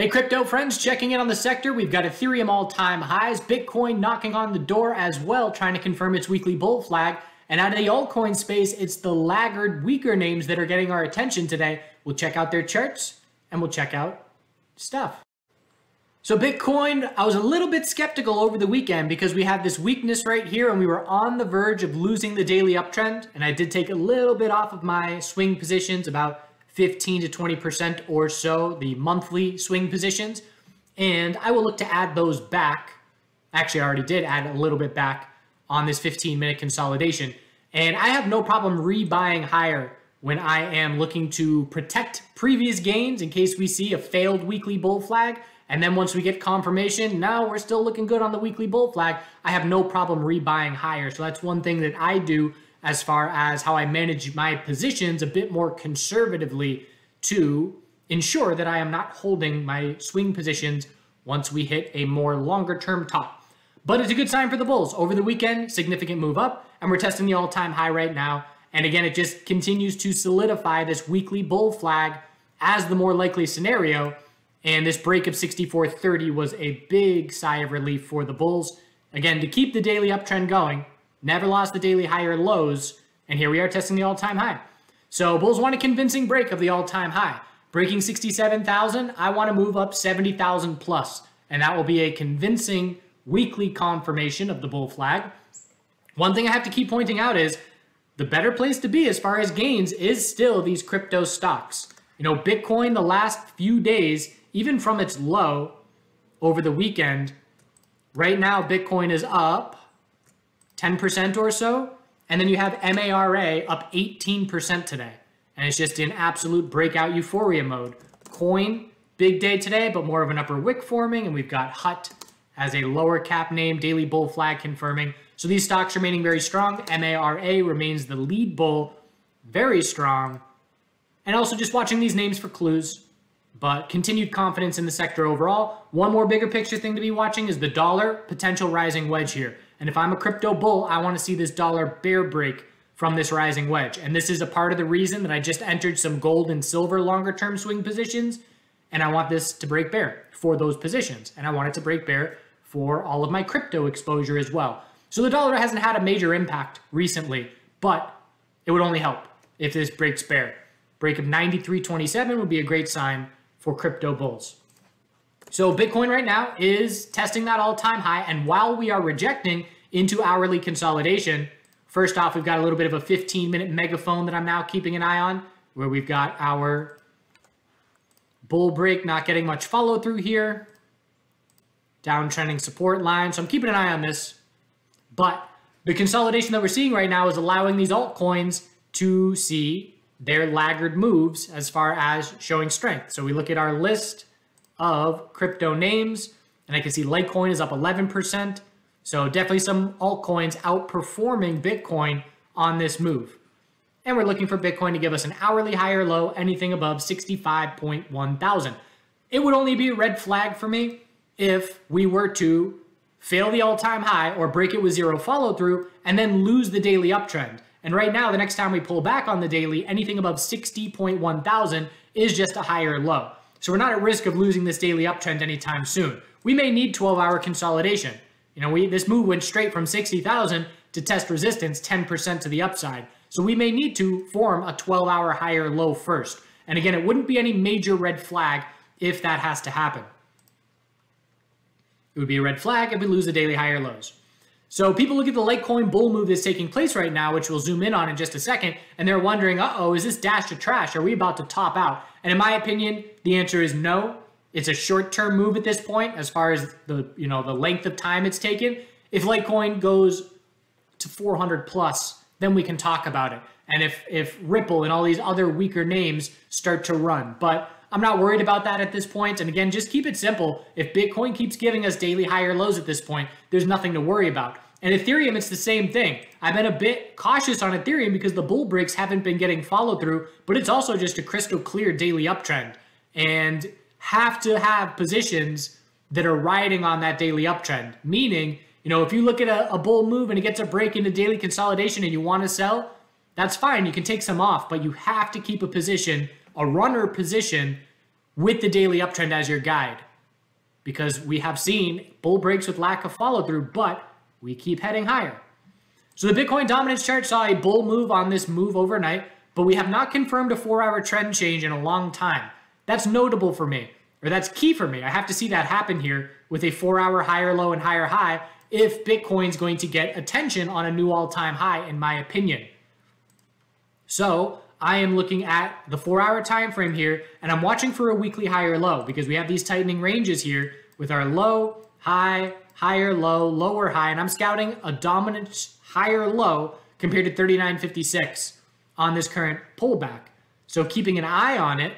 Hey crypto friends, checking in on the sector. We've got Ethereum all-time highs, Bitcoin knocking on the door as well, trying to confirm its weekly bull flag. And out of the altcoin space, it's the laggard, weaker names that are getting our attention today. We'll check out their charts and we'll check out stuff. So Bitcoin, I was a little bit skeptical over the weekend because we had this weakness right here and we were on the verge of losing the daily uptrend. And I did take a little bit off of my swing positions, about 15 to 20% or so, the monthly swing positions. And I will look to add those back. Actually, I already did add a little bit back on this 15-minute consolidation. And I have no problem rebuying higher when I am looking to protect previous gains in case we see a failed weekly bull flag. And then once we get confirmation, now we're still looking good on the weekly bull flag. I have no problem rebuying higher. So that's one thing that I do as far as how I manage my positions a bit more conservatively to ensure that I am not holding my swing positions once we hit a more longer term top. But it's a good sign for the bulls. Over the weekend, significant move up, and we're testing the all-time high right now. And again, it just continues to solidify this weekly bull flag as the more likely scenario. And this break of 64.30 was a big sigh of relief for the bulls. Again, to keep the daily uptrend going, never lost the daily high or lows, and here we are testing the all-time high. So bulls want a convincing break of the all-time high. Breaking 67,000, I want to move up 70,000 plus, and that will be a convincing weekly confirmation of the bull flag. One thing I have to keep pointing out is the better place to be as far as gains is still these crypto stocks. You know, Bitcoin the last few days, even from its low over the weekend, right now Bitcoin is up 10% or so, and then you have MARA up 18% today. And it's just in absolute breakout euphoria mode. Coin, big day today, but more of an upper wick forming, and we've got HUT as a lower cap name, daily bull flag confirming. So these stocks remaining very strong. MARA remains the lead bull, very strong. And also just watching these names for clues, but continued confidence in the sector overall. One more bigger picture thing to be watching is the dollar potential rising wedge here. And if I'm a crypto bull, I want to see this dollar bear break from this rising wedge. And this is a part of the reason that I just entered some gold and silver longer term swing positions. And I want this to break bear for those positions. And I want it to break bear for all of my crypto exposure as well. So the dollar hasn't had a major impact recently, but it would only help if this breaks bear. Break of 93.27 would be a great sign for crypto bulls. So Bitcoin right now is testing that all-time high, and while we are rejecting into hourly consolidation, first off, we've got a little bit of a 15-minute megaphone that I'm now keeping an eye on, where we've got our bull break not getting much follow through here, downtrending support line, so I'm keeping an eye on this. But the consolidation that we're seeing right now is allowing these altcoins to see their laggard moves as far as showing strength. So we look at our list of crypto names, and I can see Litecoin is up 11%. So definitely some altcoins outperforming Bitcoin on this move. And we're looking for Bitcoin to give us an hourly high or low, anything above 65.1 thousand. It would only be a red flag for me if we were to fail the all-time high or break it with zero follow through and then lose the daily uptrend. And right now, the next time we pull back on the daily, anything above 60.1 thousand is just a higher low. So we're not at risk of losing this daily uptrend anytime soon. We may need 12-hour consolidation. You know, this move went straight from 60,000 to test resistance 10% to the upside. So we may need to form a 12-hour higher low first. And again, it wouldn't be any major red flag if that has to happen. It would be a red flag if we lose the daily higher lows. So people look at the Litecoin bull move that's taking place right now, which we'll zoom in on in just a second, and they're wondering, uh-oh, is this dash to trash? Are we about to top out? And in my opinion, the answer is no. It's a short-term move at this point as far as the length of time it's taken. If Litecoin goes to 400 plus, then we can talk about it. And if Ripple and all these other weaker names start to run. But I'm not worried about that at this point. And again, just keep it simple. If Bitcoin keeps giving us daily higher lows at this point, there's nothing to worry about. And Ethereum, it's the same thing. I've been a bit cautious on Ethereum because the bull breaks haven't been getting follow through, but it's also just a crystal clear daily uptrend. And have to have positions that are riding on that daily uptrend. Meaning, you know, if you look at a bull move and it gets a break into daily consolidation and you want to sell, that's fine. You can take some off, but you have to keep a position, a runner position with the daily uptrend as your guide, because we have seen bull breaks with lack of follow through, but we keep heading higher. So the Bitcoin dominance chart saw a bull move on this move overnight, but we have not confirmed a 4-hour trend change in a long time. That's notable for me, or that's key for me. I have to see that happen here with a 4-hour higher low and higher high if Bitcoin's going to get attention on a new all-time high, in my opinion. So I am looking at the 4-hour time frame here, and I'm watching for a weekly higher low, because we have these tightening ranges here with our low, high, higher low, lower high, and I'm scouting a dominant higher low compared to 39.56 on this current pullback. So keeping an eye on it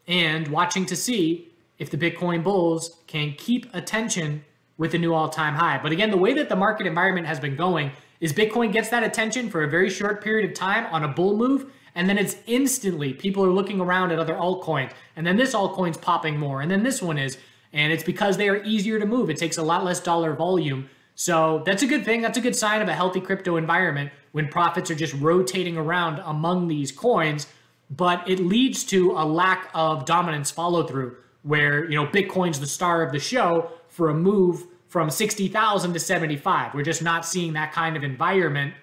and watching to see if the Bitcoin bulls can keep attention with a new all-time high. But again, the way that the market environment has been going is Bitcoin gets that attention for a very short period of time on a bull move, and then it's instantly people are looking around at other altcoins, and then this altcoin's popping more, and then this one is, and it's because they are easier to move. It takes a lot less dollar volume. So that's a good thing. That's a good sign of a healthy crypto environment when profits are just rotating around among these coins, but it leads to a lack of dominance follow through where, you know, Bitcoin's the star of the show for a move from 60,000 to 75. We're just not seeing that kind of environment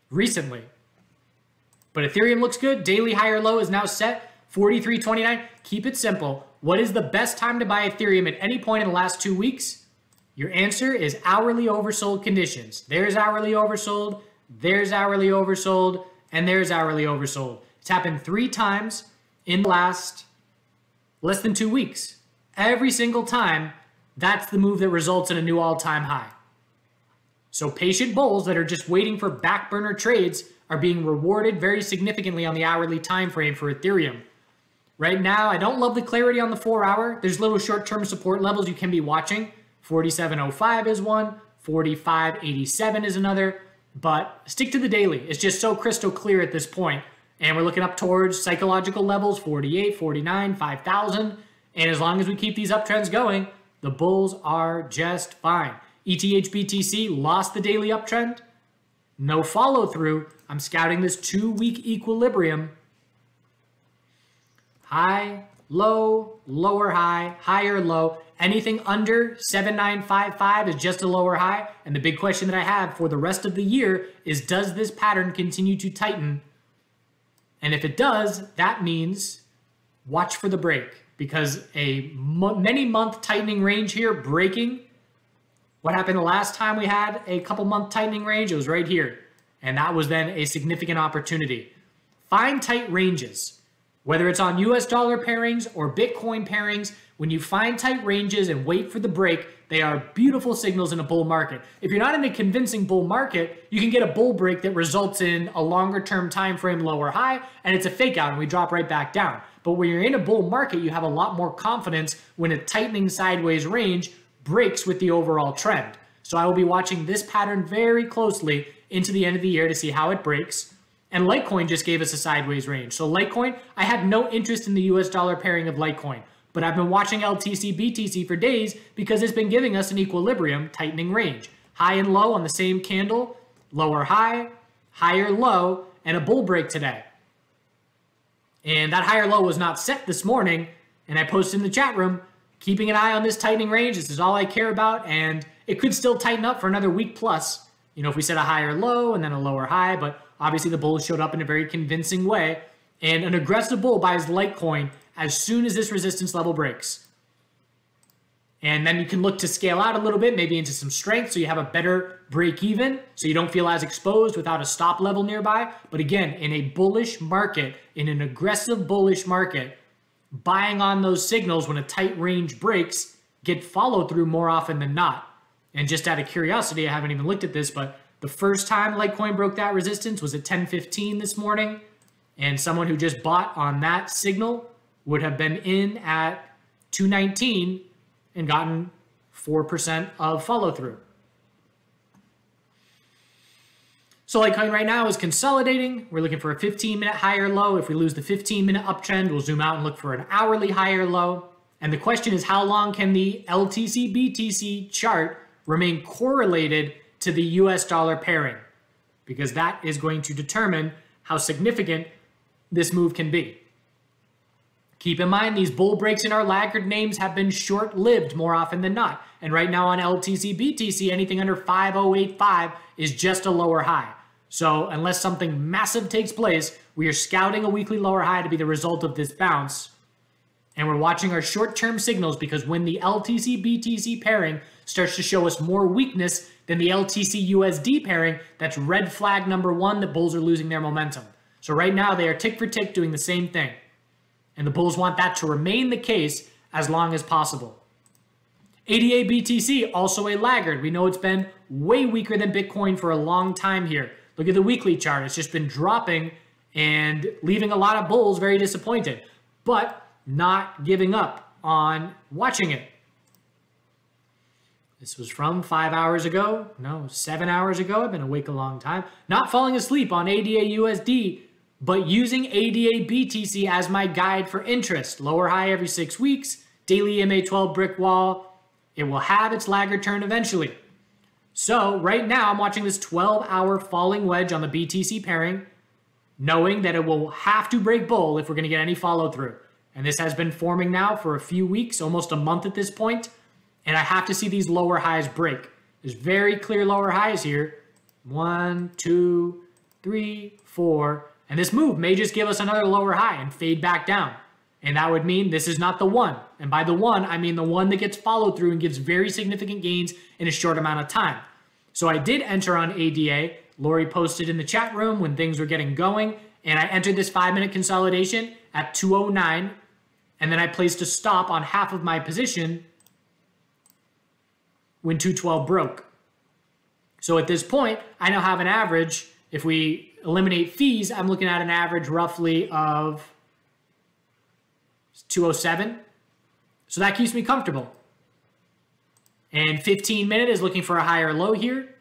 recently. But Ethereum looks good. Daily higher low is now set, 43.29. Keep it simple. What is the best time to buy Ethereum at any point in the last 2 weeks? Your answer is hourly oversold conditions. There's hourly oversold, there's hourly oversold, and there's hourly oversold. It's happened 3 times in the last less than 2 weeks. Every single time, that's the move that results in a new all-time high. So patient bulls that are just waiting for back burner trades are being rewarded very significantly on the hourly time frame for Ethereum. Right now, I don't love the clarity on the 4-hour. There's little short-term support levels you can be watching. 47.05 is one, 45.87 is another, but stick to the daily. It's just so crystal clear at this point. And we're looking up towards psychological levels, 48, 49, 5,000. And as long as we keep these uptrends going, the bulls are just fine. ETH BTC lost the daily uptrend. No follow through. I'm scouting this 2-week equilibrium. High, low, lower high, higher low. Anything under 7955 is just a lower high. And the big question that I have for the rest of the year is, does this pattern continue to tighten? And if it does, that means watch for the break, because a many-month tightening range here breaking. What happened the last time we had a couple-month tightening range? It was right here. And that was then a significant opportunity. Find tight ranges, whether it's on US dollar pairings or Bitcoin pairings. When you find tight ranges and wait for the break, they are beautiful signals in a bull market. If you're not in a convincing bull market, you can get a bull break that results in a longer term time frame lower high, and it's a fake out and we drop right back down. But when you're in a bull market, you have a lot more confidence when a tightening sideways range breaks with the overall trend. So I will be watching this pattern very closely into the end of the year to see how it breaks. And Litecoin just gave us a sideways range. So Litecoin, I had no interest in the US dollar pairing of Litecoin, but I've been watching LTC BTC for days because it's been giving us an equilibrium tightening range. High and low on the same candle, lower high, higher low, and a bull break today. And that higher low was not set this morning, and I posted in the chat room, keeping an eye on this tightening range. This is all I care about, and it could still tighten up for another week plus. You know, if we set a higher low and then a lower high, but obviously the bulls showed up in a very convincing way, and an aggressive bull buys Litecoin as soon as this resistance level breaks. And then you can look to scale out a little bit, maybe into some strength, so you have a better break even, so you don't feel as exposed without a stop level nearby. But again, in a bullish market, in an aggressive bullish market, buying on those signals when a tight range breaks get followed through more often than not. And just out of curiosity, I haven't even looked at this, but the first time Litecoin broke that resistance was at 10:15 this morning. And someone who just bought on that signal would have been in at 219 and gotten 4% of follow through. So Litecoin right now is consolidating. We're looking for a 15-minute higher low. If we lose the 15-minute uptrend, we'll zoom out and look for an hourly higher low. And the question is, how long can the LTC BTC chart remain correlated to the US dollar pairing? Because that is going to determine how significant this move can be. Keep in mind, these bull breaks in our laggard names have been short-lived more often than not. And right now on LTC, BTC, anything under 5085 is just a lower high. So unless something massive takes place, we are scouting a weekly lower high to be the result of this bounce. And we're watching our short-term signals, because when the LTC-BTC pairing starts to show us more weakness than the LTC-USD pairing, that's red flag number one that bulls are losing their momentum. So right now they are tick for tick doing the same thing. And the bulls want that to remain the case as long as possible. ADA BTC, also a laggard. We know it's been way weaker than Bitcoin for a long time here. Look at the weekly chart. It's just been dropping and leaving a lot of bulls very disappointed, but not giving up on watching it. This was from 5 hours ago. No, 7 hours ago. I've been awake a long time. Not falling asleep on ADA USD, but using ADA BTC as my guide for interest. Lower high every 6 weeks, daily MA12 brick wall. It will have its laggard turn eventually. So right now I'm watching this 12-hour falling wedge on the BTC pairing, knowing that it will have to break bull if we're going to get any follow through. And this has been forming now for a few weeks, almost a month at this point. And I have to see these lower highs break. There's very clear lower highs here. 1, 2, 3, 4. And this move may just give us another lower high and fade back down. And that would mean this is not the one. And by the one, I mean the one that gets followed through and gives very significant gains in a short amount of time. So I did enter on ADA. Lori posted in the chat room when things were getting going. And I entered this 5-minute consolidation at 209. And then I placed a stop on half of my position when 212 broke. So at this point, I now have an average. If we eliminate fees, I'm looking at an average roughly of 207. So that keeps me comfortable. And 15-minute is looking for a higher low here.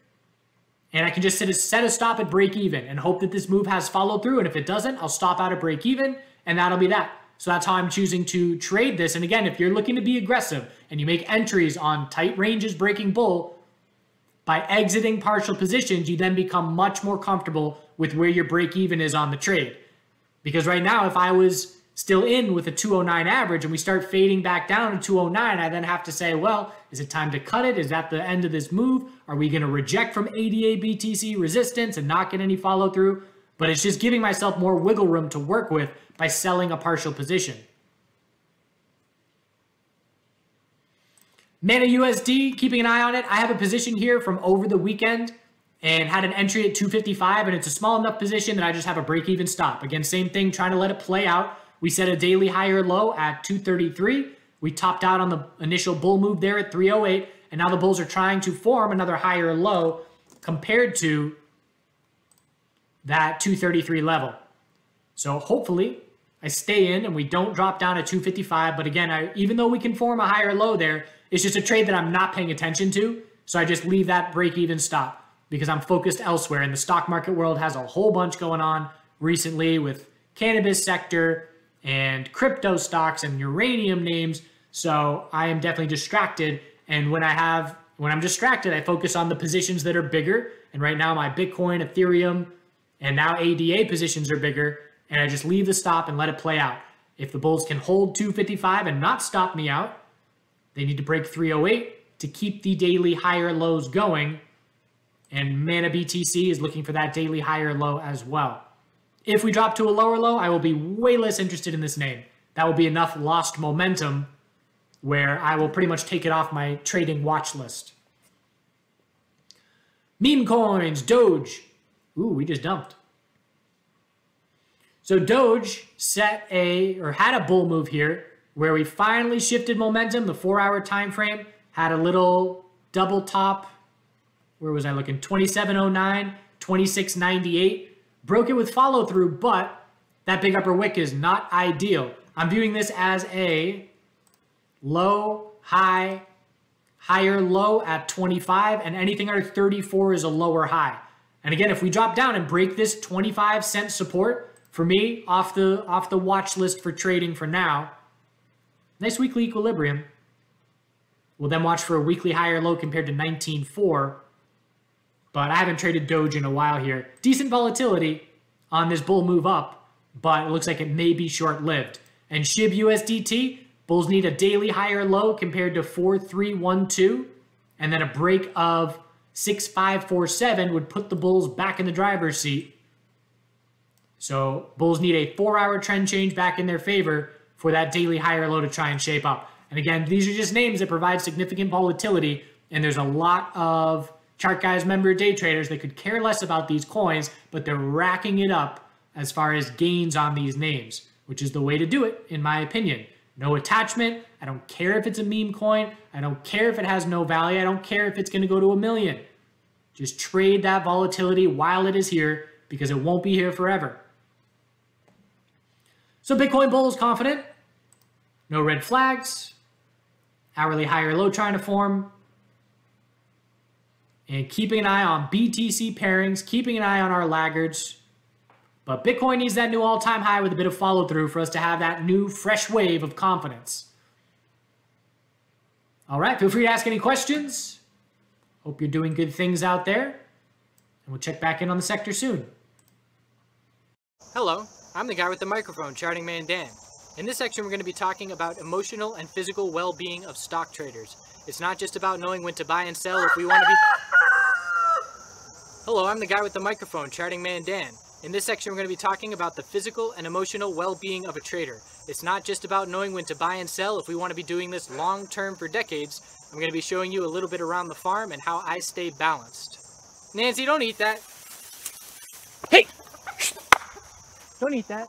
And I can just set a stop at break even and hope that this move has follow through. And if it doesn't, I'll stop out at break even, and that'll be that. So that's how I'm choosing to trade this. And again, if you're looking to be aggressive and you make entries on tight ranges breaking bull, by exiting partial positions, you then become much more comfortable with where your break even is on the trade. Because right now, if I was still in with a 209 average and we start fading back down to 209, I then have to say, well, is it time to cut it? Is that the end of this move? Are we going to reject from ADA BTC resistance and not get any follow through? But it's just giving myself more wiggle room to work with by selling a partial position. Mana USD, keeping an eye on it. I have a position here from over the weekend and had an entry at 255, and it's a small enough position that I just have a break-even stop. Again, same thing, trying to let it play out. We set a daily higher low at 233. We topped out on the initial bull move there at 308, and now the bulls are trying to form another higher low compared to that 233 level. So hopefully I stay in and we don't drop down at 255. But again, even though we can form a higher low there, it's just a trade that I'm not paying attention to. So I just leave that break-even stop because I'm focused elsewhere. And the stock market world has a whole bunch going on recently with cannabis sector and crypto stocks and uranium names. So I am definitely distracted. And when I'm distracted, I focus on the positions that are bigger. And right now my Bitcoin, Ethereum, and now ADA positions are bigger. And I just leave the stop and let it play out. If the bulls can hold 255 and not stop me out, they need to break 308 to keep the daily higher lows going. And Mana BTC is looking for that daily higher low as well. If we drop to a lower low, I will be way less interested in this name. That will be enough lost momentum where I will pretty much take it off my trading watch list. Meme coins, Doge. Ooh, we just dumped. So Doge had a bull move here where we finally shifted momentum. The 4-hour time frame had a little double top. Where was I looking? 2709, 2698. Broke it with follow through, but that big upper wick is not ideal. I'm viewing this as a low, high, higher low at 25, and anything under 34 is a lower high. And again, if we drop down and break this 25-cent support, for me, off the watch list for trading for now, nice weekly equilibrium. We'll then watch for a weekly higher low compared to 19.4. But I haven't traded Doge in a while here. Decent volatility on this bull move up, but it looks like it may be short-lived. And SHIB USDT, bulls need a daily higher low compared to 4312, and then a break of 6547 would put the bulls back in the driver's seat. So bulls need a 4-hour trend change back in their favor for that daily higher low to try and shape up. And again, these are just names that provide significant volatility, and there's a lot of ChartGuys member day traders that could care less about these coins, but they're racking it up as far as gains on these names, which is the way to do it, in my opinion. No attachment. I don't care if it's a meme coin. I don't care if it has no value. I don't care if it's going to go to 1 million. Just trade that volatility while it is here, because it won't be here forever. So Bitcoin bull is confident. No red flags. Hourly higher low trying to form. And keeping an eye on BTC pairings, keeping an eye on our laggards. But Bitcoin needs that new all-time high with a bit of follow-through for us to have that new fresh wave of confidence. All right, feel free to ask any questions. Hope you're doing good things out there. And we'll check back in on the sector soon. Hello, I'm the guy with the microphone, Charting Man Dan. In this section, we're going to be talking about emotional and physical well-being of stock traders. It's not just about knowing when to buy and sell if we want to be... Hello, I'm the guy with the microphone, Charting Man Dan. In this section, we're going to be talking about the physical and emotional well-being of a trader. It's not just about knowing when to buy and sell if we want to be doing this long-term for decades. I'm going to be showing you a little bit around the farm and how I stay balanced. Nancy, don't eat that. Hey! Don't eat that.